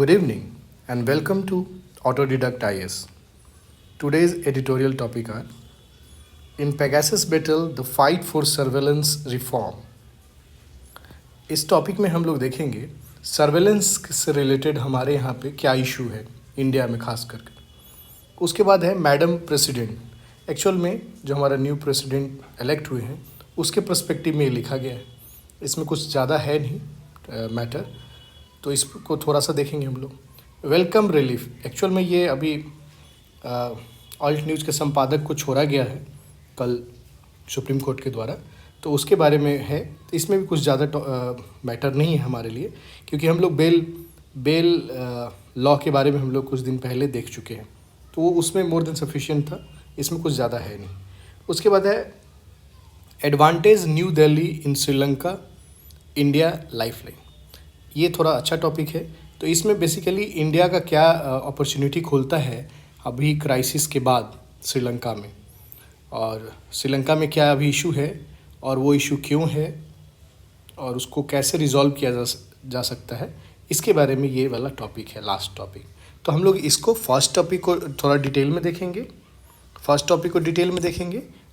Good evening and welcome to Autodidact IS. Today's editorial topic are In Pegasus Battle, the fight for surveillance reform. इस topic में हम लोग देखेंगे surveillance से related हमारे यहाँ पे क्या इशू है इंडिया में खास करके। उसके बाद है मैडम प्रेसिडेंट। एक्चुअल में जो हमारा न्यू प्रेसिडेंट इलेक्ट हुए हैं उसके पर्सपेक्टिव में ये लिखा गया है। इसमें कुछ ज़्यादा है नहीं मैटर, तो इसको थोड़ा सा देखेंगे हम लोग। Welcome relief. एक्चुअल में ये अभी ऑल्ट न्यूज़ के संपादक को छोड़ा गया है कल सुप्रीम कोर्ट के द्वारा, तो उसके बारे में है। इसमें भी कुछ ज़्यादा मैटर नहीं है हमारे लिए, क्योंकि हम लोग बेल लॉ के बारे में हम लोग कुछ दिन पहले देख चुके हैं, तो वो उसमें मोर देन सफिशिएंट था। इसमें कुछ ज़्यादा है नहीं। उसके बाद है एडवांटेज न्यू दिल्ली इन श्रीलंका इंडिया लाइफलाइन। ये थोड़ा अच्छा टॉपिक है। तो इसमें बेसिकली इंडिया का क्या अपॉर्चुनिटी खोलता है अभी क्राइसिस के बाद श्रीलंका में, और श्रीलंका में क्या अभी इशू है और वो इशू क्यों है और उसको कैसे रिजॉल्व किया जा सकता है, इसके बारे में ये वाला टॉपिक है, लास्ट टॉपिक। तो हम लोग इसको फर्स्ट टॉपिक को थोड़ा डिटेल में देखेंगे,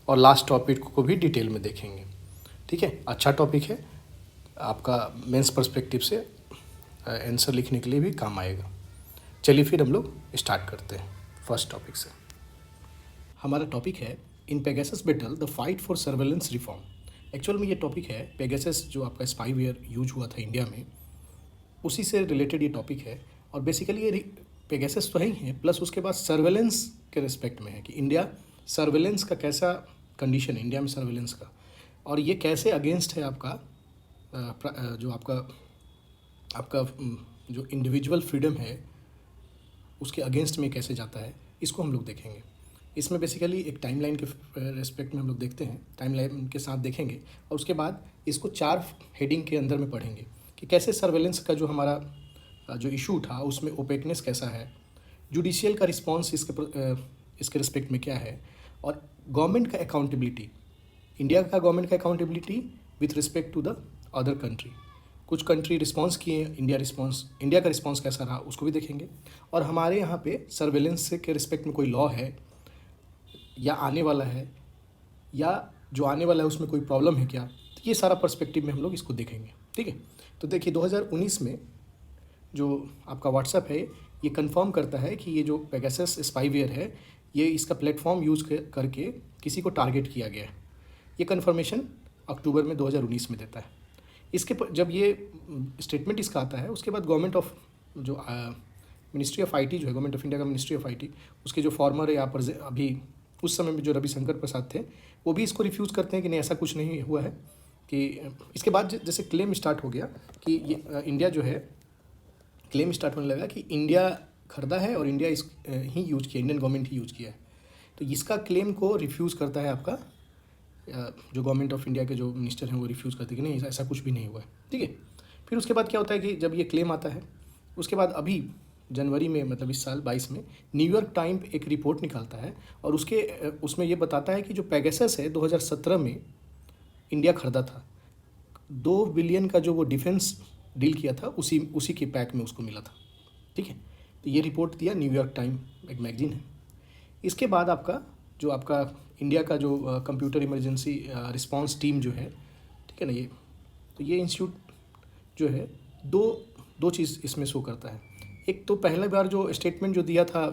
और लास्ट टॉपिक को भी डिटेल में देखेंगे। ठीक है, अच्छा टॉपिक है, आपका मेंस पर्सपेक्टिव से आंसर लिखने के लिए भी काम आएगा। चलिए फिर हम लोग स्टार्ट करते हैं फर्स्ट टॉपिक से। हमारा टॉपिक है in Pegasus battle the fight for surveillance reform. Actual में ये टॉपिक है पेगासस जो आपका स्पाईवेयर यूज हुआ था इंडिया में, उसी से रिलेटेड ये टॉपिक है। और बेसिकली ये पेगासस तो है ही है, प्लस उसके बाद सर्वेलेंस के रिस्पेक्ट में है कि इंडिया सर्वेलेंस का कैसा कंडीशन है इंडिया में सर्वेलेंस का, और ये कैसे अगेंस्ट है आपका जो आपका जो इंडिविजुअल फ्रीडम है उसके अगेंस्ट में कैसे जाता है, इसको हम लोग देखेंगे। इसमें बेसिकली एक टाइमलाइन के रेस्पेक्ट में हम लोग देखते हैं, टाइमलाइन के साथ देखेंगे, और उसके बाद इसको 4 हेडिंग के अंदर में पढ़ेंगे कि कैसे सर्वेलेंस का जो हमारा जो इशू था उसमें ओपेकनेस कैसा है, जुडिशियल का रिस्पॉन्स इसके रिस्पेक्ट में क्या है, और गवर्नमेंट का अकाउंटेबिलिटी, इंडिया का गवर्नमेंट का accountability with respect to the other country. कुछ कंट्री रिस्पॉन्स किए, इंडिया का रिस्पॉन्स कैसा रहा उसको भी देखेंगे। और हमारे यहाँ पे सर्वेलेंस के रिस्पेक्ट में कोई लॉ है या आने वाला है, या जो आने वाला है उसमें कोई प्रॉब्लम है क्या, तो ये सारा पर्सपेक्टिव में हम लोग इसको देखेंगे। ठीक है, तो देखिए 2019 में जो आपका व्हाट्सएप है ये कंफर्म करता है कि ये जो पेगासस स्पाईवेयर है ये इसका प्लेटफॉर्म यूज़ करके किसी को टारगेट किया गया है। ये कंफर्मेशन अक्टूबर में 2019 में देता है। इसके जब ये स्टेटमेंट इसका आता है, उसके बाद गवर्नमेंट ऑफ जो मिनिस्ट्री ऑफ आईटी जो है, गवर्नमेंट ऑफ इंडिया का मिनिस्ट्री ऑफ आईटी, उसके जो फॉर्मर यहाँ पर अभी उस समय में जो रविशंकर प्रसाद थे, वो भी इसको रिफ्यूज़ करते हैं कि नहीं ऐसा कुछ नहीं हुआ है। कि इसके बाद जैसे क्लेम स्टार्ट हो गया कि ये इंडिया जो है, क्लेम स्टार्ट होने लगा कि इंडिया खरीदा है और इंडिया ही यूज किया, इंडियन गवर्नमेंट ही यूज किया है, तो इसका क्लेम को रिफ्यूज़ करता है आपका जो गवर्नमेंट ऑफ इंडिया के जो मिनिस्टर हैं वो रिफ्यूज़ करते हैं कि नहीं ऐसा कुछ भी नहीं हुआ है। ठीक है, फिर उसके बाद क्या होता है कि जब ये क्लेम आता है, उसके बाद अभी जनवरी में, मतलब इस साल 22 में, न्यूयॉर्क टाइम एक रिपोर्ट निकालता है और उसमें ये बताता है कि जो पेगासस है 2017 में इंडिया खरीदा था, 2 बिलियन का जो वो डिफेंस डील किया था उसी के पैक में उसको मिला था। ठीक है, तो ये रिपोर्ट दिया न्यूयॉर्क टाइम, एक मैगजीन है। इसके बाद आपका इंडिया का जो कंप्यूटर इमरजेंसी रिस्पांस टीम जो है, ठीक है ना, ये इंस्टीट्यूट जो है दो चीज़ इसमें शो करता है। एक तो पहला बार जो स्टेटमेंट जो दिया था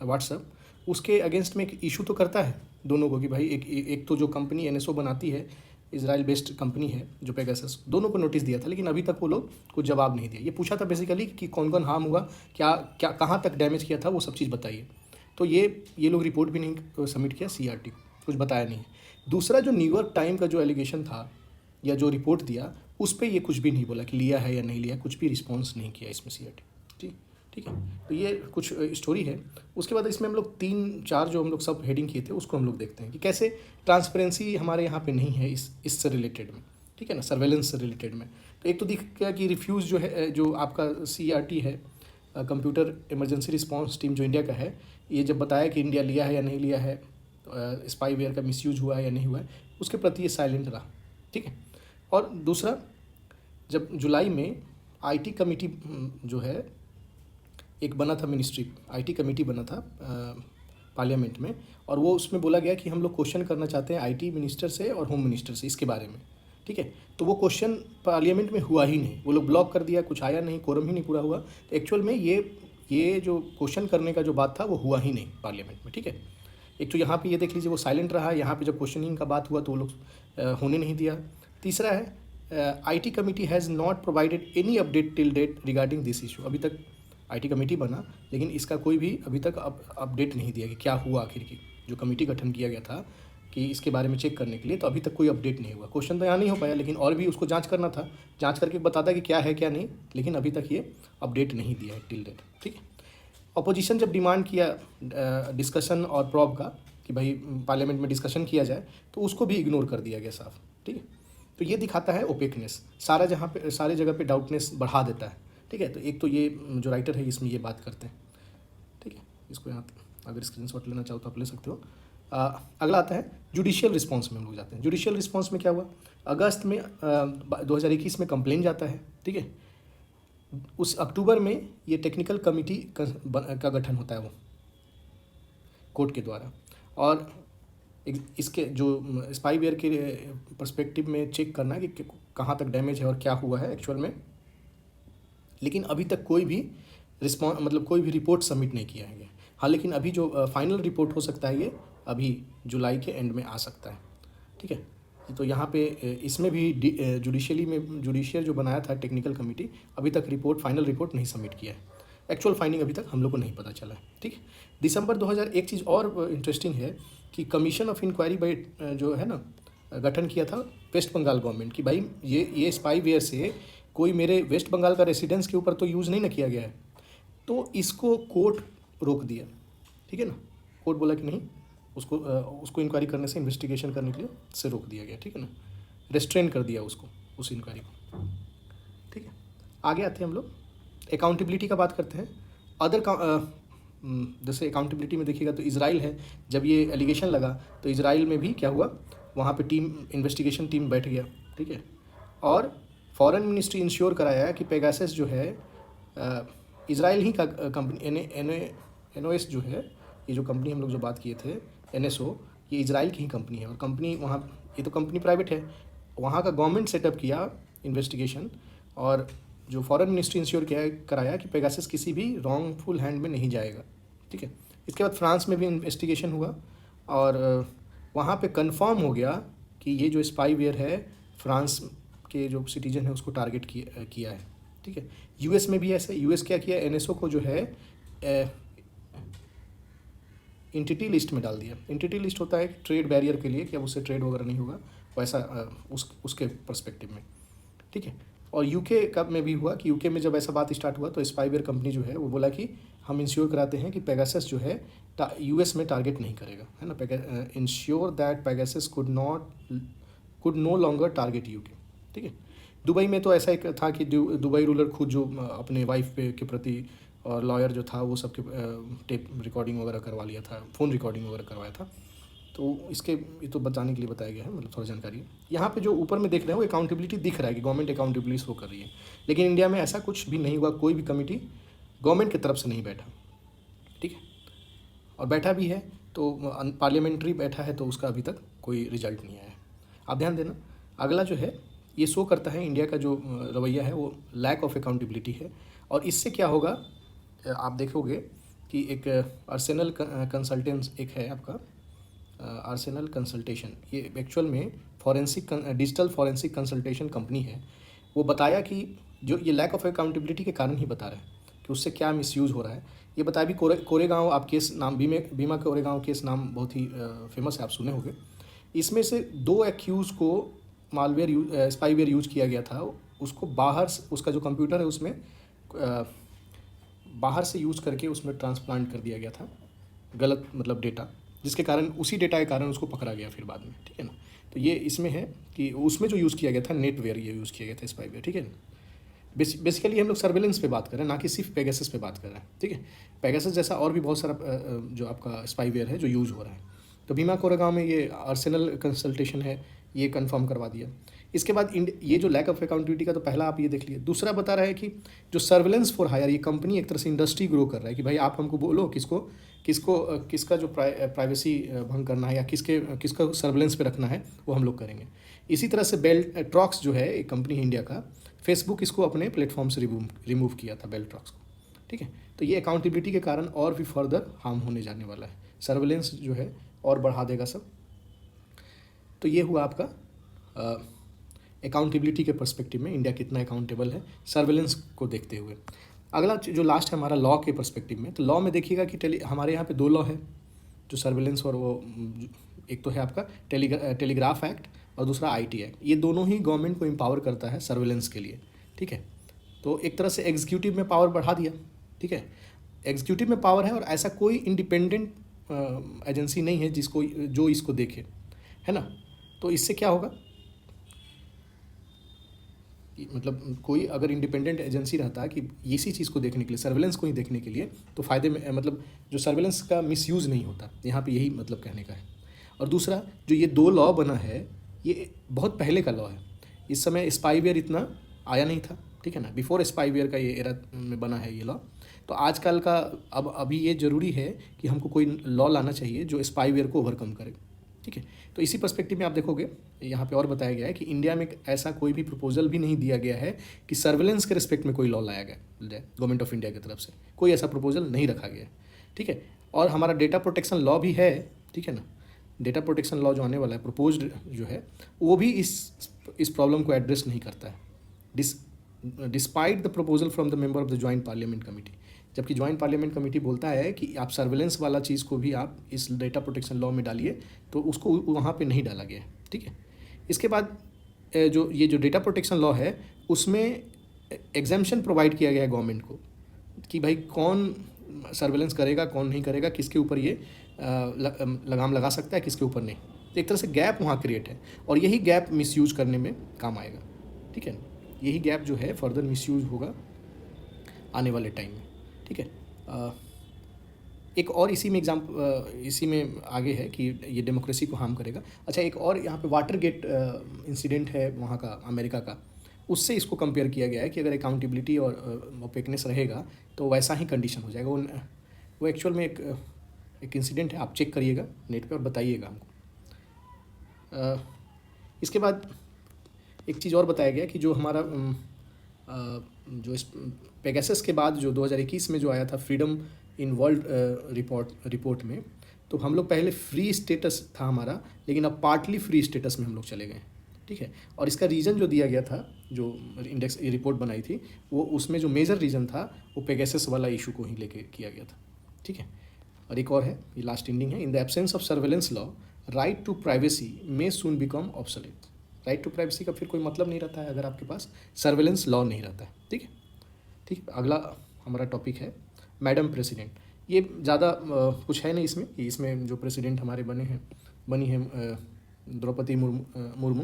व्हाट्सएप, उसके अगेंस्ट में एक इशू तो करता है दोनों को कि भाई एक तो जो कंपनी एनएसओ बनाती है, इजराइल बेस्ड कंपनी है जो पेगासस, दोनों को नोटिस दिया था, लेकिन अभी तक वो लोग कुछ जवाब नहीं दिया। ये पूछा था बेसिकली कि कौन कौन हार्म हुआ, क्या कहाँ तक डैमेज किया था, वो सब चीज़ बताइए। तो ये लोग रिपोर्ट भी नहीं सबमिट किया, सीआरटी कुछ बताया नहीं। दूसरा जो न्यूयॉर्क टाइम का जो एलिगेशन था या जो रिपोर्ट दिया, उस पर ये कुछ भी नहीं बोला कि लिया है या नहीं लिया, कुछ भी रिस्पॉन्स नहीं किया इसमें सीआरटी। ठीक है, तो ये कुछ स्टोरी है। उसके बाद इसमें हम लोग 3-4 जो हम लोग सब हेडिंग किए थे उसको हम लोग देखते हैं कि कैसे ट्रांसपेरेंसी हमारे यहाँ पे नहीं है इससे रिलेटेड में। ठीक है ना, सर्वेलेंस से रिलेटेड में। तो एक तो दिख गया कि रिफ्यूज़ जो है, जो आपका सीआरटी है, कंप्यूटर इमरजेंसी रिस्पांस टीम जो इंडिया का है, ये जब बताया कि इंडिया लिया है या नहीं लिया है, स्पाईवेयर का मिसयूज हुआ है या नहीं हुआ है, उसके प्रति ये साइलेंट रहा। ठीक है, और दूसरा जब जुलाई में आईटी कमेटी जो है एक बना था, मिनिस्ट्री आईटी कमेटी बना था पार्लियामेंट में, और वो उसमें बोला गया कि हम लोग क्वेश्चन करना चाहते हैं आईटी मिनिस्टर से और होम मिनिस्टर से इसके बारे में, ठीक है। तो वो क्वेश्चन पार्लियामेंट में हुआ ही नहीं, वो लोग ब्लॉक कर दिया, कुछ आया नहीं, कोरम ही नहीं पूरा हुआ। तो एक्चुअल में ये जो क्वेश्चन करने का जो बात था वो हुआ ही नहीं पार्लियामेंट में, ठीक है। एक तो यहाँ पे ये देख लीजिए वो साइलेंट रहा, यहाँ पे जब क्वेश्चनिंग का बात हुआ तो वो लोग होने नहीं दिया। तीसरा है IT committee has not provided any update till date regarding this issue. अभी तक आईटी कमेटी बना लेकिन इसका कोई भी अभी तक अपडेट नहीं दिया कि क्या हुआ आखिर की। जो कमेटी गठन किया गया था कि इसके बारे में चेक करने के लिए, तो अभी तक कोई अपडेट नहीं हुआ। क्वेश्चन तो यहाँ नहीं हो पाया, लेकिन और भी उसको जांच करना था, जांच करके बताता कि क्या है क्या नहीं, लेकिन अभी तक ये अपडेट नहीं दिया है टिल डेट, ठीक है। अपोजिशन जब डिमांड किया डिस्कशन और प्रॉब का कि भाई पार्लियामेंट में डिस्कशन किया जाए, तो उसको भी इग्नोर कर दिया गया साफ, ठीक है। तो ये दिखाता है ओपेकनेस, सारे जगह पे डाउटनेस बढ़ा देता है, ठीक है। तो एक तो ये जो राइटर है इसमें ये बात करते हैं, ठीक है। इसको यहाँ अगर स्क्रीनशॉट लेना चाहो तो आप ले सकते हो। अगला आता है जुडिशियल रिस्पांस में हम लोग जाते हैं। जुडिशियल रिस्पांस में क्या हुआ, अगस्त में 2021 में कंप्लेन जाता है, ठीक है। उस अक्टूबर में ये टेक्निकल कमेटी का गठन होता है वो कोर्ट के द्वारा, और इसके जो स्पाईवेयर के पर्सपेक्टिव में चेक करना है कि कहाँ तक डैमेज है और क्या हुआ है एक्चुअल में। लेकिन अभी तक कोई भी कोई भी रिपोर्ट सबमिट नहीं किया है। हाँ, लेकिन अभी जो फाइनल रिपोर्ट हो सकता है ये अभी जुलाई के एंड में आ सकता है, ठीक है। तो यहाँ पे इसमें भी जुडिशियल जो बनाया था टेक्निकल कमेटी, अभी तक फाइनल रिपोर्ट नहीं सबमिट किया है। एक्चुअल फाइंडिंग अभी तक हम लोग को नहीं पता चला है, ठीक है। दिसंबर 2000 एक चीज़ और इंटरेस्टिंग है कि कमीशन ऑफ इंक्वायरी बाई जो है ना गठन किया था वेस्ट बंगाल गवर्नमेंट की, भाई ये स्पाईवेयर से कोई मेरे वेस्ट बंगाल का रेसिडेंस के ऊपर तो यूज़ नहीं ना किया गया है, तो इसको कोर्ट रोक दिया, ठीक है ना। कोर्ट बोला कि नहीं, उसको इंक्वायरी करने से, इन्वेस्टिगेशन करने के लिए से रोक दिया गया, ठीक है ना, रेस्ट्रेन कर दिया उसको, उस इंक्वायरी को, ठीक है। आगे आते हैं हम लोग अकाउंटेबिलिटी का बात करते हैं। जैसे अकाउंटेबिलिटी में देखिएगा तो इजराइल है, जब ये एलिगेशन लगा तो इजराइल में भी क्या हुआ, वहाँ पे इन्वेस्टिगेशन टीम बैठ गया, ठीक है। और फॉरेन मिनिस्ट्री इंश्योर कराया कि पेगासस जो है इजराइल ही का कंपनी, NOS जो है, ये जो कंपनी हम लोग जो बात किए थे NSO, ये इजराइल की ही कंपनी है। और कंपनी वहाँ, ये तो कंपनी प्राइवेट है, वहाँ का गवर्नमेंट सेटअप किया इन्वेस्टिगेशन, और जो फॉरेन मिनिस्ट्री इंश्योर कराया कि पेगासस किसी भी रॉन्गफुल हैंड में नहीं जाएगा, ठीक है। इसके बाद फ्रांस में भी इन्वेस्टिगेशन हुआ और वहाँ पे कंफर्म हो गया कि ये जो स्पाईवेयर है फ्रांस के जो सिटीजन है उसको टारगेट किया है, ठीक है। US में भी ऐसे, US क्या किया, NSO को जो है एंटिटी लिस्ट में डाल दिया। एंटिटी लिस्ट होता है ट्रेड बैरियर के लिए कि अब उससे ट्रेड वगैरह नहीं होगा, वैसा उसके पर्सपेक्टिव में, ठीक है। और UK कब में भी हुआ कि UK में जब ऐसा बात स्टार्ट हुआ तो स्पाईवेयर कंपनी जो है वो बोला कि हम इंश्योर कराते हैं कि पेगासस जो है US में टारगेट नहीं करेगा, है ना। Ensure that Pegasus could no longer target UK, ठीक है। दुबई में तो ऐसा एक था कि दुबई रूलर खुद जो अपने वाइफ के प्रति और लॉयर जो था वो सबके टेप रिकॉर्डिंग वगैरह करवा लिया था, फ़ोन रिकॉर्डिंग वगैरह करवाया था। तो ये तो बताने के लिए बताया गया है, मतलब थोड़ा जानकारी है। यहाँ पे जो ऊपर में देख रहे हैं वो अकाउंटेबिलिटी दिख रहा है कि गवर्नमेंट अकाउंटेबिलिटी शो कर रही है, लेकिन इंडिया में ऐसा कुछ भी नहीं हुआ, कोई भी कमेटी गवर्नमेंट की तरफ से नहीं बैठा, ठीक है। और बैठा भी है तो पार्लियामेंट्री बैठा है तो उसका अभी तक कोई रिजल्ट नहीं आया है। आप ध्यान देना, अगला जो है ये शो करता है इंडिया का जो रवैया है वो लैक ऑफ अकाउंटेबिलिटी है। और इससे क्या होगा, आप देखोगे कि एक आर्सेनल कंसल्टेंस एक है आपका, आर्सेनल कंसल्टेशन, ये एक्चुअल में डिजिटल फॉरेंसिक कंसल्टेशन कंपनी है। वो बताया कि जो ये लैक ऑफ अकाउंटेबिलिटी के कारण ही बता रहा है कि उससे क्या मिसयूज़ हो रहा है। ये बताया भी कोरेगांव आप केस नाम, बीमा कोरेगांव केस नाम बहुत ही फेमस है, आप सुने होंगे। इसमें से 2 एक्यूज़ को मालवेयर स्पाईवेयर यूज किया गया था, उसको बाहर उसका जो कंप्यूटर है उसमें बाहर से यूज़ करके उसमें ट्रांसप्लांट कर दिया गया था गलत मतलब डेटा, जिसके कारण उसी डेटा के कारण उसको पकड़ा गया फिर बाद में, ठीक है ना। तो ये इसमें है कि उसमें जो यूज़ किया गया था नेटवेयर, ये यूज़ किया गया था स्पाईवेयर, ठीक है ना। बेसिकली हम लोग सर्वेलेंस पे बात कर रहे हैं, ना कि सिर्फ पेगासस पे बात कर रहे हैं, ठीक है। पेगासस जैसा और भी बहुत सारा जो आपका स्पाईवेयर है जो यूज़ हो रहा है। तो बीमा कोरेगांव में ये आर्सेनल कंसल्टेशन है, ये कंफर्म करवा दिया। इसके बाद ये जो लैक ऑफ अकाउंटेबिलिटी का तो पहला आप ये देख लिए। दूसरा बता रहा है कि जो सर्वेलेंस फॉर हायर, ये कंपनी एक तरह से इंडस्ट्री ग्रो कर रहा है कि भाई आप हमको बोलो किसका जो प्राइवेसी भंग करना है या किसका सर्वेलेंस पे रखना है वो हम लोग करेंगे। इसी तरह से ट्रॉक्स जो है एक कंपनी है इंडिया का, फेसबुक इसको अपने प्लेटफॉर्म से रिमूव किया था ट्रॉक्स को, ठीक है। तो ये अकाउंटेबिलिटी के कारण और भी फर्दर हार्म होने जाने वाला है, सर्वेलेंस जो है और बढ़ा देगा सब। तो ये हुआ आपका अकाउंटेबिलिटी के पर्सपेक्टिव में इंडिया कितना अकाउंटेबल है सर्वेलेंस को देखते हुए। अगला जो लास्ट है हमारा लॉ के पर्सपेक्टिव में, तो लॉ में देखिएगा कि हमारे यहाँ पे 2 लॉ है जो सर्वेलेंस और वो, एक तो है आपका टेलीग्राफ एक्ट और दूसरा आईटी एक्ट। ये दोनों ही गवर्नमेंट को एम्पावर करता है सर्वेलेंस के लिए, ठीक है। तो एक तरह से एग्जीक्यूटिव में पावर बढ़ा दिया, ठीक है। एग्जीक्यूटिव में पावर है और ऐसा कोई इंडिपेंडेंट एजेंसी नहीं है जो इसको देखे, है ना। तो इससे क्या होगा, मतलब कोई अगर इंडिपेंडेंट एजेंसी रहता है कि इसी चीज़ को देखने के लिए, सर्वेलेंस को ही देखने के लिए, तो फ़ायदे में मतलब जो सर्वेलेंस का मिसयूज़ नहीं होता, यहाँ पे यही मतलब कहने का है। और दूसरा जो ये 2 लॉ बना है ये बहुत पहले का लॉ है, इस समय स्पाईवेयर इतना आया नहीं था, ठीक है ना। बिफोर स्पाईवेयर का ये एरा में बना है ये लॉ। तो आजकल का अभी ये ज़रूरी है कि हमको कोई लॉ लाना चाहिए जो स्पाईवेयर को ओवरकम करे, ठीक है। तो इसी पर्सपेक्टिव में आप देखोगे यहाँ पे और बताया गया है कि इंडिया में ऐसा कोई भी प्रपोजल भी नहीं दिया गया है कि सर्वेलेंस के रिस्पेक्ट में कोई लॉ लाया गया गवर्नमेंट ऑफ इंडिया की तरफ से, कोई ऐसा प्रपोजल नहीं रखा गया है, ठीक है। और हमारा डेटा प्रोटेक्शन लॉ भी है, ठीक है ना। डेटा प्रोटेक्शन लॉ जो आने वाला है प्रपोज्ड जो है वो भी इस प्रॉब्लम को एड्रेस नहीं करता है, despite the proposal from the member of the joint parliament committee. जबकि जॉइंट पार्लियामेंट कमेटी बोलता है कि आप सर्वेलेंस वाला चीज़ को भी आप इस डेटा प्रोटेक्शन लॉ में डालिए, तो उसको वहाँ पे नहीं डाला गया है, ठीक है। इसके बाद जो डेटा प्रोटेक्शन लॉ है उसमें एग्जाम्पशन प्रोवाइड किया गया है गवर्नमेंट को कि भाई कौन सर्वेलेंस करेगा कौन नहीं करेगा, किसके ऊपर ये लगाम लगा सकता है किसके ऊपर नहीं। तो एक तरह से गैप वहाँ क्रिएट है और यही गैप मिसयूज़ करने में काम आएगा, ठीक है। यही गैप जो है फर्दर मिसयूज़ होगा आने वाले टाइम में, ठीक है। एक और इसी में आगे है कि ये डेमोक्रेसी को हार्म करेगा। अच्छा, एक और यहाँ पे वाटर गेट इंसिडेंट है वहाँ का, अमेरिका का, उससे इसको कंपेयर किया गया है कि अगर अकाउंटेबिलिटी और ओपेकनेस रहेगा तो वैसा ही कंडीशन हो जाएगा। वो एक्चुअल में एक इंसिडेंट है, आप चेक करिएगा नेट पे और बताइएगा हमको। इसके बाद एक चीज़ और बताया गया कि जो हमारा जो इस पेगासस के बाद जो 2021 में जो आया था फ्रीडम इन वर्ल्ड रिपोर्ट में, तो हम लोग पहले फ्री स्टेटस था हमारा, लेकिन अब पार्टली फ्री स्टेटस में हम लोग चले गए, ठीक है। और इसका रीज़न जो दिया गया था, जो इंडेक्स रिपोर्ट बनाई थी, वो उसमें जो मेजर रीज़न था वो पेगासस वाला इशू को ही लेके किया गया था, ठीक है। और एक और है, ये लास्ट एंडिंग है, in the absence of surveillance law right to privacy may soon become obsolete. Right to privacy का फिर कोई मतलब नहीं रहता है अगर आपके पास सर्वेलेंस लॉ नहीं रहता है, ठीक है। ठीक, अगला हमारा टॉपिक है मैडम प्रेसिडेंट। ये ज़्यादा कुछ है नहीं इसमें जो प्रेसिडेंट हमारे बनी है द्रौपदी मुर्मू।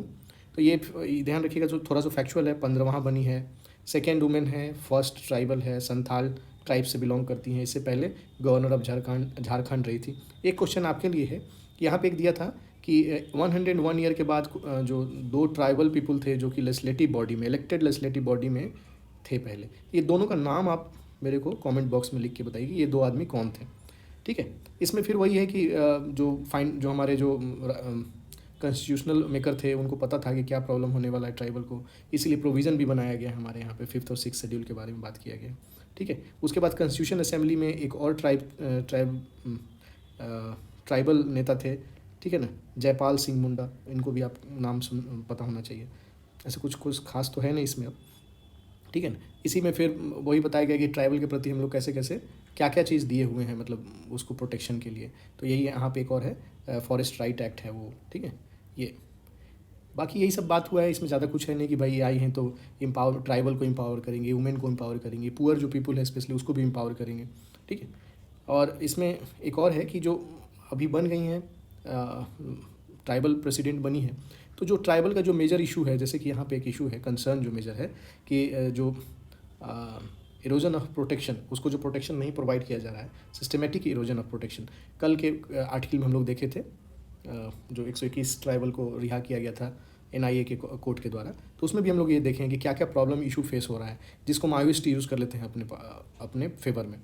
तो ये ध्यान रखिएगा, जो थोड़ा सा फैक्चुअल है, 15वां बनी है, सेकेंड वुमेन है, फर्स्ट ट्राइबल है, संथाल ट्राइब से बिलोंग करती हैं। इससे पहले गवर्नर ऑफ झारखंड रही थी। एक क्वेश्चन आपके लिए है कि यहाँ पे एक दिया था कि 101 ईयर के बाद जो 2 ट्राइबल पीपल थे जो कि लेजिस्लेटिव बॉडी में, इलेक्टेड लेजिस्लेटिव बॉडी में थे पहले, ये दोनों का नाम आप मेरे को कमेंट बॉक्स में लिख के बताइए कि ये 2 आदमी कौन थे, ठीक है। इसमें फिर वही है कि जो हमारे जो कॉन्स्टिट्यूशनल मेकर थे उनको पता था कि क्या प्रॉब्लम होने वाला है ट्राइबल को, इसीलिए प्रोविज़न भी बनाया गया हमारे यहाँ पे 5th और 6th शेड्यूल के बारे में बात किया गया, ठीक है। उसके बाद कॉन्स्टिट्यूशन असेंबली में एक और ट्राइबल नेता थे, ठीक है ना, जयपाल सिंह मुंडा, इनको भी आप नाम पता होना चाहिए। ऐसे कुछ खास तो है नहीं इसमें अब, ठीक है ना। इसी में फिर वही बताया गया कि ट्राइबल के प्रति हम लोग कैसे कैसे क्या क्या चीज़ दिए हुए हैं, मतलब उसको प्रोटेक्शन के लिए। तो यही यहाँ पे एक और है, फॉरेस्ट राइट एक्ट है वो, ठीक है। ये बाकी यही सब बात हुआ है, इसमें ज़्यादा कुछ है नहीं कि भाई आई हैं तो ट्राइबल को एम्पावर करेंगे, वुमेन को एम्पावर करेंगे, पुअर जो पीपल है स्पेशली उसको भी एम्पावर करेंगे, ठीक है। और इसमें एक और है कि जो अभी बन गई हैं ट्राइबल प्रेसिडेंट बनी है, तो जो ट्राइबल का जो मेजर इशू है, जैसे कि यहाँ पे एक इशू है, कंसर्न जो मेजर है कि जो इरोजन ऑफ प्रोटेक्शन, उसको जो प्रोटेक्शन नहीं प्रोवाइड किया जा रहा है, सिस्टमेटिक इरोजन ऑफ प्रोटेक्शन। कल के आर्टिकल में हम लोग देखे थे जो 121 ट्राइबल को रिहा किया गया था NIA के कोर्ट के द्वारा। तो उसमें भी हम लोग ये देखें कि क्या क्या प्रॉब्लम इशू फेस हो रहा है, जिसको माओइस्ट यूज़ कर लेते हैं अपने फेवर में।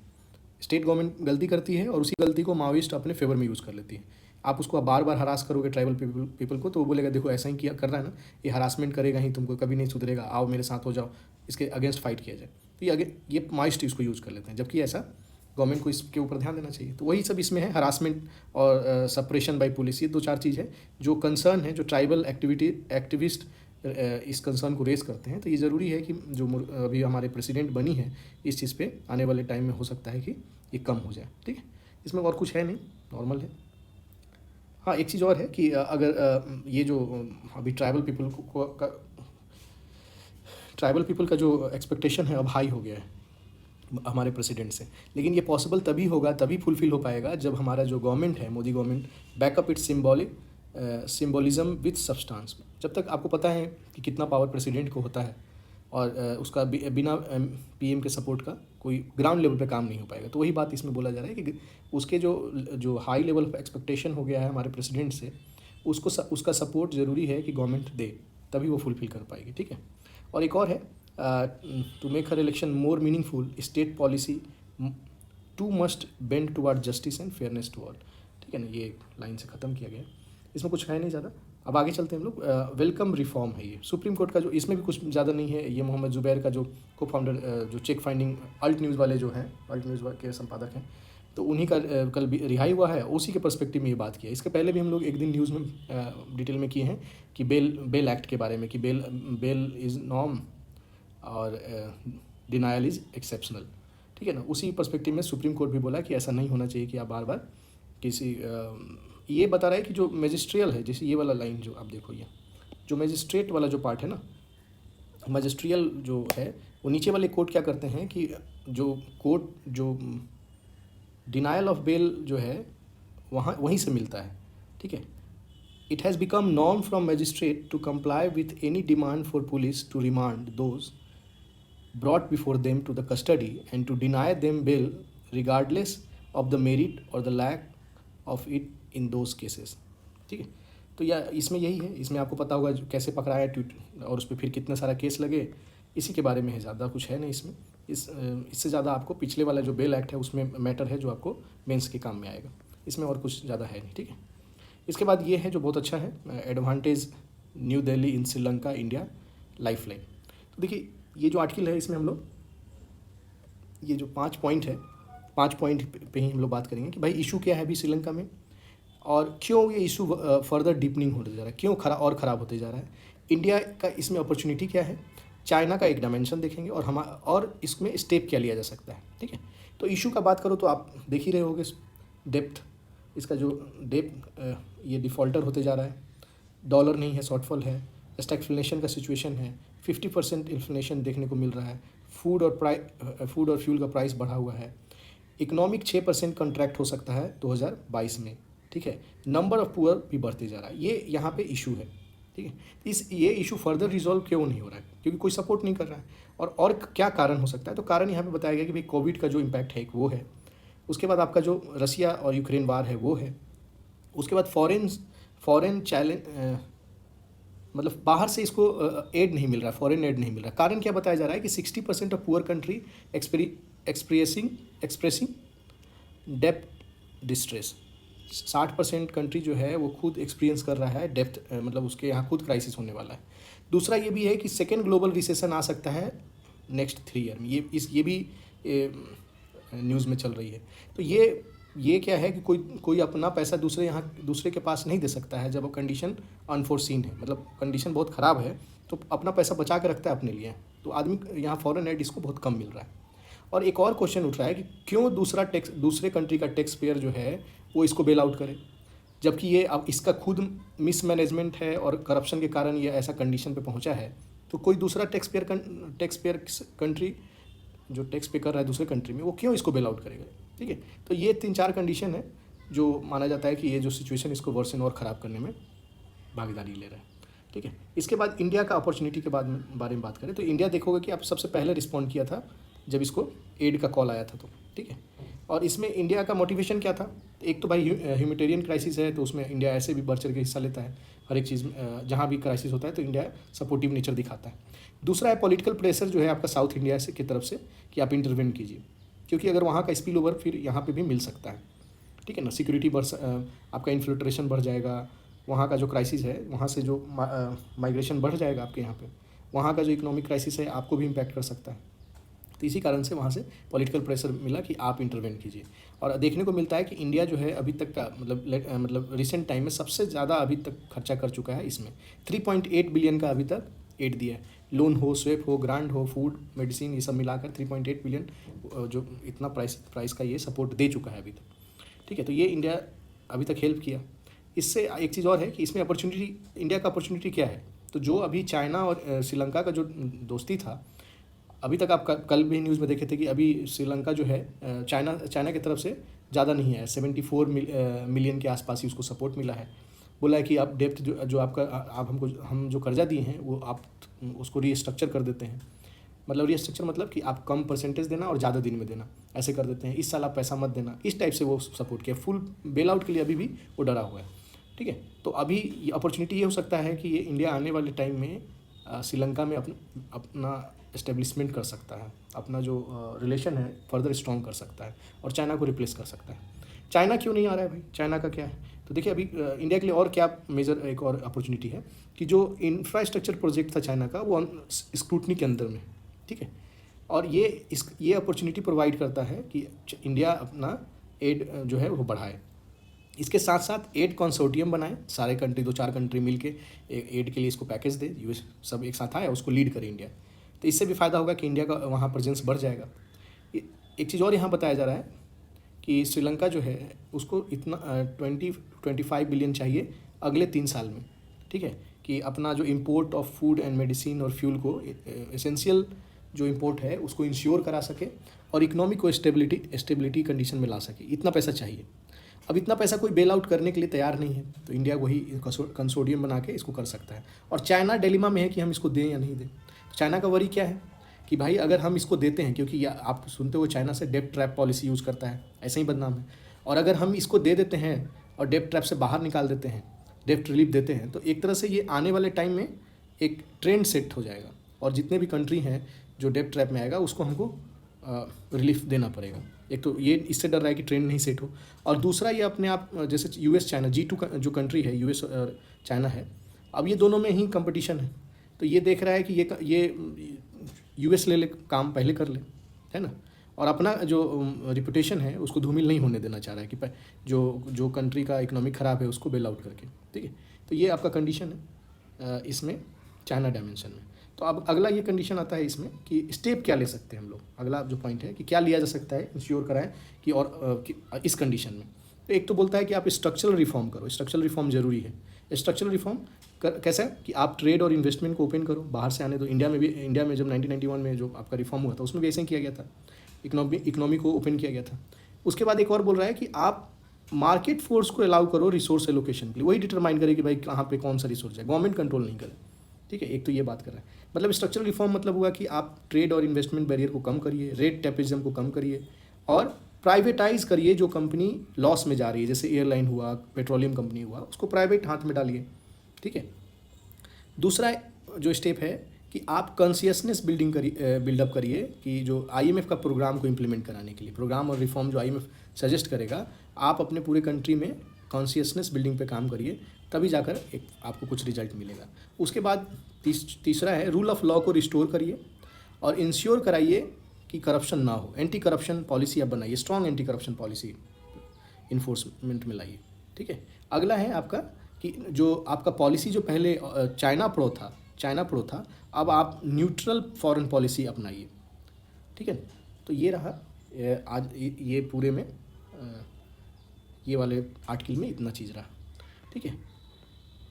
स्टेट गवर्नमेंट गलती करती है और उसी गलती को माओइस्ट अपने फेवर में यूज़ कर लेती है। आप उसको बार बार हरास करोगे ट्राइबल पीपल को, तो वो बोलेगा देखो ऐसा ही किया कर रहा है ना, ये हरासमेंट करेगा ही, तुमको कभी नहीं सुधरेगा, आओ मेरे साथ हो जाओ, इसके अगेंस्ट फाइट किया जाए। तो ये माओइस्ट इसको यूज़ कर लेते हैं, जबकि ऐसा गवर्नमेंट को इसके ऊपर ध्यान देना चाहिए। तो वही सब इसमें है, हरासमेंट और सप्रेशन बाय पुलिस, ये 2-4 चीज़ है जो कंसर्न है, जो ट्राइबल एक्टिविस्ट इस कंसर्न को रेस करते हैं। तो ये ज़रूरी है कि जो अभी हमारे प्रेसिडेंट बनी है, इस चीज़ पे आने वाले टाइम में हो सकता है कि ये कम हो जाए। ठीक है, इसमें और कुछ है नहीं, नॉर्मल है। हाँ, एक चीज़ और है कि अगर ये जो अभी ट्राइबल पीपल का जो एक्सपेक्टेशन है अब हाई हो गया है हमारे प्रेसिडेंट से, लेकिन ये पॉसिबल तभी होगा, तभी फुलफ़िल हो पाएगा जब हमारा जो गवर्नमेंट है, Modi government, backup it's symbolism with substance. जब तक आपको पता है कि कितना पावर प्रेसिडेंट को होता है और उसका बिना PM के सपोर्ट का कोई ग्राउंड लेवल पे काम नहीं हो पाएगा। तो वही बात इसमें बोला जा रहा है कि उसके जो हाई लेवल ऑफ एक्सपेक्टेशन हो गया है हमारे प्रेसिडेंट से, उसका सपोर्ट ज़रूरी है कि गवर्नमेंट दे, तभी वो फुलफ़िल कर पाएगी। ठीक है, और एक और है, to make her election more meaningful, state policy too must bend toward justice and fairness to all. ठीक है ना, ये लाइन से ख़त्म किया गया, इसमें कुछ है नहीं ज़्यादा। अब आगे चलते हैं हम लोग। वेलकम रिफॉर्म है ये सुप्रीम कोर्ट का, जो इसमें भी कुछ ज़्यादा नहीं है। ये मोहम्मद जुबैर का जो को-फाउंडर, जो चेक फाइंडिंग अल्ट न्यूज़ वाले जो हैं, अल्ट न्यूज़ के संपादक हैं, तो उन्हीं का कल भी रिहाई हुआ है, उसी के पर्सपेक्टिव में ये बात किया। इसके पहले भी हम लोग एक दिन न्यूज़ में डिटेल में किए हैं कि बेल एक्ट के बारे में, कि बेल इज़ नॉर्म और डिनायल इज़ एक्सेप्शनल। ठीक है ना, उसी पर्सपेक्टिव में सुप्रीम कोर्ट भी बोला कि ऐसा नहीं होना चाहिए कि आप बार बार किसी ये बता रहा है कि जो मजिस्ट्रियल है, जैसे ये वाला लाइन जो आप देखो, ये जो मजिस्ट्रेट वाला जो पार्ट है ना, मजिस्ट्रियल जो है, वो नीचे वाले कोर्ट क्या करते हैं कि जो कोर्ट जो डिनायल ऑफ बेल जो है वहीं से मिलता है। ठीक है, it has become norm from magistrate to comply with any demand for police to remand those brought before them to the custody and to deny them bail regardless of the merit or the lack of it in those cases। ठीक है, तो या इसमें यही है, इसमें आपको पता होगा कैसे पकड़ाया और उस पर फिर कितना सारा केस लगे, इसी के बारे में है, ज़्यादा कुछ है नहीं इसमें। इससे ज़्यादा आपको पिछले वाला जो बेल एक्ट है उसमें मैटर है, जो आपको मेंस के काम में आएगा। इसमें और कुछ ज़्यादा है नहीं। ठीक है, इसके बाद ये है जो बहुत अच्छा है, एडवांटेज न्यू दिल्ली इन श्रीलंका इंडिया लाइफलाइन। तो देखिए, ये जो आर्टिकल है इसमें हम लोग ये जो 5 पॉइंट है, 5 पॉइंट पे ही हम लोग बात करेंगे कि भाई इशू क्या है अभी श्रीलंका में, और क्यों ये इशू फर्दर डीपनिंग होते जा रहा है, क्यों ख़राब होते जा रहा है, इंडिया का इसमें अपॉर्चुनिटी क्या है, चाइना का एक डायमेंशन देखेंगे, और इसमें स्टेप क्या लिया जा सकता है। ठीक है, तो इशू का बात करो तो आप देख ही रहे होगे, डेप्थ, इसका जो डेप्थ ये डिफ़ॉल्टर होते जा रहा है, डॉलर नहीं है, शॉर्टफॉल है, स्टैग्फ्लेशन का सिचुएशन है, 50% इन्फ्लेशन देखने को मिल रहा है, फूड और फ्यूल का प्राइस बढ़ा हुआ है, इकोनॉमिक 6% कॉन्ट्रैक्ट हो सकता है 2022 में। ठीक है, नंबर ऑफ पुअर भी बढ़ते जा रहा है, ये यहाँ पे इशू है। ठीक है, ये इशू फर्दर रिजॉल्व क्यों नहीं हो रहा है, क्योंकि कोई सपोर्ट नहीं कर रहा है, और क्या कारण हो सकता है। तो कारण यहाँ पे बताया गया कि भाई कोविड का जो इम्पैक्ट है वो है, उसके बाद आपका जो रसिया और यूक्रेन वार है वो है, उसके बाद फॉरेन चैलेंज, मतलब बाहर से इसको एड नहीं मिल रहा, फॉरेन एड नहीं मिल रहा। कारण क्या बताया जा रहा है कि 60% of poor country expressing depth distress. 60% country जो है वो खुद एक्सपीरियंस कर रहा है डेप्थ, मतलब उसके यहाँ खुद क्राइसिस होने वाला है। दूसरा ये भी है कि सेकेंड ग्लोबल रिसेशन आ सकता है नेक्स्ट 3 ईयर में, ये भी न्यूज़ में चल रही है। तो ये क्या है कि कोई अपना पैसा दूसरे के पास नहीं दे सकता है जब कंडीशन अनफोर्सीन है, मतलब कंडीशन बहुत ख़राब है, तो अपना पैसा बचा के रखता है अपने लिए। तो आदमी यहाँ फॉरेन एड इसको बहुत कम मिल रहा है। और एक और क्वेश्चन उठ रहा है कि क्यों दूसरे कंट्री का टैक्स पेयर जो है वो इसको बेल आउट करे, जबकि ये अब इसका खुद मिसमैनेजमेंट है और करप्शन के कारण ये ऐसा कंडीशन पे पहुंचा है। तो कोई दूसरा टैक्स पेयर कंट्री जो टैक्स पे कर रहा है दूसरे कंट्री में, वो क्यों इसको बेल आउट करेगा। ठीक है, तो ये 3-4 कंडीशन है जो माना जाता है कि ये जो सिचुएशन इसको वर्सन और ख़राब करने में भागीदारी ले रहा है। ठीक है, इसके बाद इंडिया का अपॉर्चुनिटी के बारे में बात करें तो इंडिया देखोगे कि आप सबसे पहले रिस्पॉन्ड किया था जब इसको एड का कॉल आया था। तो ठीक है, और इसमें इंडिया का मोटिवेशन क्या था? एक तो भाई ह्यूमैनिटेरियन क्राइसिस है, तो उसमें इंडिया ऐसे भी बढ़ चढ़ के हिस्सा लेता है हर एक चीज़ में। जहाँ भी क्राइसिस होता है तो इंडिया सपोर्टिव नेचर दिखाता है। दूसरा है पॉलिटिकल प्रेशर जो है आपका साउथ इंडिया से की तरफ से कि आप इंटरवेन कीजिए, क्योंकि अगर वहाँ का स्पिल ओवर फिर यहाँ पे भी मिल सकता है, ठीक है ना। सिक्योरिटी आपका इन्फिल्ट्रेशन बढ़ जाएगा, वहाँ का जो क्राइसिस है वहाँ से जो माइग्रेशन बढ़ जाएगा आपके यहाँ पे, वहाँ का जो इकोनॉमिक क्राइसिस है आपको भी इम्पैक्ट कर सकता है। तो इसी कारण से वहाँ से पॉलिटिकल प्रेशर मिला कि आप इंटरवेन कीजिए। और देखने को मिलता है कि इंडिया जो है अभी तक का मतलब रिसेंट टाइम में सबसे ज़्यादा अभी तक खर्चा कर चुका है इसमें। 3.8 बिलियन का अभी तक एड दिया है, लोन हो, स्वेप हो, ग्रांट हो, फूड, मेडिसिन, ये सब मिलाकर 3.8 बिलियन जो इतना प्राइस का ये सपोर्ट दे चुका है अभी तक, ठीक है। तो ये इंडिया अभी तक हेल्प किया। इससे एक चीज़ और है कि इसमें अपॉर्चुनिटी, इंडिया का अपॉर्चुनिटी क्या है, तो जो अभी चाइना और श्रीलंका का जो दोस्ती था, अभी तक आप कल भी न्यूज़ में देखे थे कि अभी श्रीलंका जो है चाइना की तरफ से ज़्यादा नहीं है, 74 मिलियन के आसपास ही उसको सपोर्ट मिला है। बोला है कि आप डेप्थ जो आपका आप हम जो कर्जा दिए हैं वो आप उसको रीस्ट्रक्चर कर देते हैं। मतलब रीस्ट्रक्चर मतलब कि आप कम परसेंटेज देना और ज़्यादा दिन में देना, ऐसे कर देते हैं। इस साल आप पैसा मत देना, इस टाइप से वो सपोर्ट किया। फुल बेल आउट के लिए अभी भी वो डरा हुआ है, ठीक है। तो अभी ये अपॉर्चुनिटी ये हो सकता है कि ये इंडिया आने वाले टाइम में श्रीलंका में अपना एस्टेब्लिशमेंट कर सकता है, अपना जो रिलेशन है फर्दर स्ट्रॉन्ग कर सकता है और चाइना को रिप्लेस कर सकता है। चाइना क्यों नहीं आ रहा है भाई, चाइना का क्या है? तो देखिए अभी इंडिया के लिए और क्या मेजर एक और अपॉर्चुनिटी है कि जो इंफ्रास्ट्रक्चर प्रोजेक्ट था चाइना का वो स्क्रूटनी के अंदर में, ठीक है। और ये अपॉर्चुनिटी प्रोवाइड करता है कि इंडिया अपना एड जो है वो बढ़ाए। इसके साथ साथ एड कंसोर्टियम बनाए, सारे कंट्री 2-4 कंट्री मिलके एड के लिए इसको पैकेज दे, यूएस सब एक साथ आए, उसको लीड करे इंडिया। तो इससे भी फ़ायदा होगा कि इंडिया का वहाँ प्रेजेंस बढ़ जाएगा। एक चीज़ और यहाँ बताया जा रहा है कि श्रीलंका जो है उसको इतना 25 बिलियन चाहिए अगले 3 साल में, ठीक है, कि अपना जो import of food and medicine और फ्यूल को एसेंशियल जो इम्पोर्ट है उसको इंश्योर करा सके और इकोनॉमिक को स्टेबिलिटी कंडीशन में ला सके। इतना पैसा चाहिए। अब इतना पैसा कोई बेल आउट करने के लिए तैयार नहीं है, तो इंडिया वही कंसोर्टियम बना के इसको कर सकता है। और चाइना डिलेमा में है कि हम इसको दें या नहीं दें। चाइना का वरी क्या है कि भाई अगर हम इसको देते हैं, क्योंकि आप सुनते हो चाइना से डेब्ट ट्रैप पॉलिसी यूज़ करता है, ऐसे ही बदनाम है। और अगर हम इसको दे देते हैं और डेब्ट ट्रैप से बाहर निकाल देते हैं, डेब्ट रिलीफ देते हैं, तो एक तरह से ये आने वाले टाइम में एक ट्रेंड सेट हो जाएगा और जितने भी कंट्री हैं जो डेब्ट ट्रैप में आएगा उसको हमको रिलीफ देना पड़ेगा। एक तो ये इससे डर रहा है कि ट्रेंड नहीं सेट हो, और दूसरा ये अपने आप जैसे यूएस चाइना G2 जो कंट्री है, यूएस और चाइना है, अब ये दोनों में ही कंपटीशन है। तो ये देख रहा है कि ये यूएस ले काम पहले कर ले, है ना, और अपना जो रिपुटेशन है उसको धूमिल नहीं होने देना चाह रहा है कि जो कंट्री का इकोनॉमिक ख़राब है उसको बेल आउट करके, ठीक है। तो ये आपका कंडीशन है इसमें चाइना डायमेंशन में। तो अब अगला ये कंडीशन आता है इसमें कि स्टेप क्या ले सकते हैं हम लोग। अगला जो पॉइंट है कि क्या लिया जा सकता है इंश्योर कराएं कि और इस कंडीशन में। तो एक तो बोलता है कि आप स्ट्रक्चरल रिफॉर्म करो, स्ट्रक्चरल रिफॉर्म जरूरी है। स्ट्रक्चरल रिफॉर्म कैसा है कि आप ट्रेड और इन्वेस्टमेंट को ओपन करो, बाहर से आने दो। इंडिया में जब 1991 में जो आपका रिफॉर्म हुआ था उसमें भी ऐसे ही किया गया था, इकोनॉमी को ओपन किया गया था। उसके बाद एक और बोल रहा है कि आप मार्केट फोर्स को अलाउ करो रिसोर्स एलोकेशन के लिए, वही डिटरमाइन करे कि भाई कहाँ पे कौन सा रिसोर्स है, गवर्नमेंट कंट्रोल नहीं करे, ठीक है। एक तो ये बात कर रहा है। मतलब स्ट्रक्चरल रिफॉर्म मतलब हुआ कि आप ट्रेड और इन्वेस्टमेंट बैरियर को कम करिए, रेट टेपिज्म को कम करिए और प्राइवेटाइज करिए जो कंपनी लॉस में जा रही है, जैसे एयरलाइन हुआ, पेट्रोलियम कंपनी हुआ, उसको प्राइवेट हाथ में डालिए, ठीक है। दूसरा जो स्टेप है कि आप कॉन्शियसनेस बिल्डअप करिए कि जो आईएमएफ का प्रोग्राम को इम्प्लीमेंट कराने के लिए, प्रोग्राम और रिफॉर्म जो आईएमएफ सजेस्ट करेगा, आप अपने पूरे कंट्री में कॉन्शियसनेस बिल्डिंग पे काम करिए, तभी जाकर एक आपको कुछ रिजल्ट मिलेगा। उसके बाद तीसरा है रूल ऑफ लॉ को रिस्टोर करिए और इंश्योर कराइए कि करप्शन ना हो। एंटी करप्शन पॉलिसी आप बनाइए, strong anti corruption policy enforcement में लाइए, ठीक है। अगला है आपका कि जो आपका पॉलिसी जो पहले चाइना प्रो था, अब आप न्यूट्रल फॉरेन पॉलिसी अपनाइए, ठीक है। तो ये रहा आज ये पूरे में ये वाले आर्टिकल में इतना चीज़ रहा, ठीक है।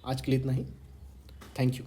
आज के लिए इतना ही, थैंक यू।